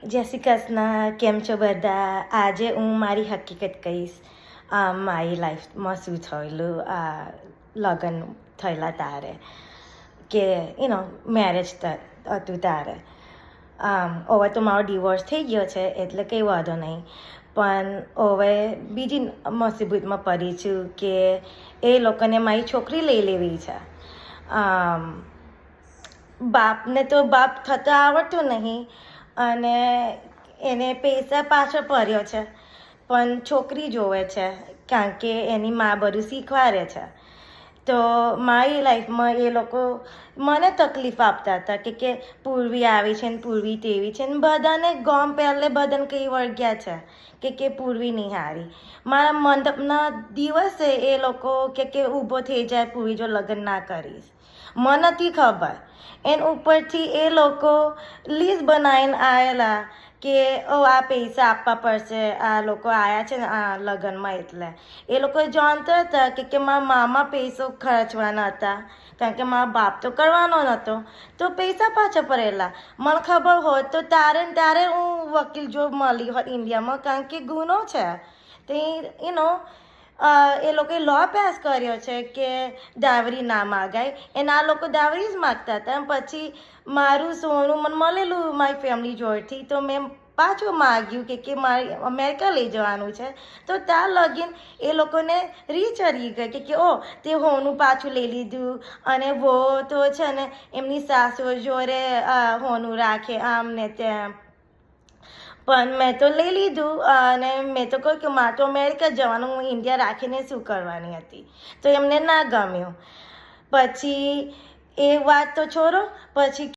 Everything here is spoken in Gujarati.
જય શ્રી કૃષ્ણ. કેમ છો બધા? આજે હું મારી હકીકત કહીશ. મારી લાઈફમાં શું થયેલું લગ્ન થયેલા તારે, કે મેરેજ હતું તારે. હવે તો મારો ડિવોર્સ થઈ ગયો છે એટલે કંઈ વાંધો નહીં, પણ હવે બીજી મુસીબતમાં પડી છું કે એ લોકોને મારી છોકરી લઈ લેવી છે. બાપને તો બાપ થતાં આવડતું નહીં, અને એને પૈસા પાછળ પડ્યો છે, પણ છોકરી જોવે છે કારણ કે એની મા બધું શીખવાડે છે. તો મારી લાઈફમાં એ લોકો મને તકલીફ આપતા હતા કે પૂર્વી આવી છે ને પૂર્વી તેવી છે ને બધાને ગામ પહેલે બધાને કંઈ વળગ્યા છે કે પૂર્વી નહીં હારી. મારા મંડપના દિવસે એ લોકો કે ઊભો થઈ જાય પૂર્વી જો લગ્ન ના કરીશ. મને નથી ખબર, એના ઉપરથી એ લોકો લિસ્ટ બનાવીને આવેલા કે આ પૈસા આપવા પડશે, આ લોકો આવ્યા છે ને આ લગ્નમાં, એટલે એ લોકો જાણતા હતા કે મારા મામા પૈસો ખર્ચવાના હતા કારણ કે મારા બાપ તો કરવાનો નહોતો, તો પૈસા પાછા પડેલા. મને ખબર હોત તો તારે હું વકીલ જો મળી હોત ઇન્ડિયામાં, કારણ કે ગુનો છે તે એ લોકોએ લો પાસ કર્યો છે કે દાવરી ના માગાય, એના આ લોકો દાવરી જ માગતા હતા. પછી મારું સોનું મને મળેલું મારી ફેમિલી જોડેથી, તો મેં પાછું માગ્યું કે મારે અમેરિકા લઈ જવાનું છે. તો ત્યાં લગીન એ લોકોને રીચરી ગઈ કે તે હોનું પાછું લઈ લીધું, અને વો તો છે ને એમની સાસુ જોડે હોનું રાખે આમ ને તેમ. પણ મેં તો લઈ લીધું, અને મેં તો કહ્યું કે મારે તો અમેરિકા જવાનું, હું ઇન્ડિયા રાખીને શું કરવાની હતી. તો એમને ના ગમ્યું. પછી એ વાત તો છોડો. પછી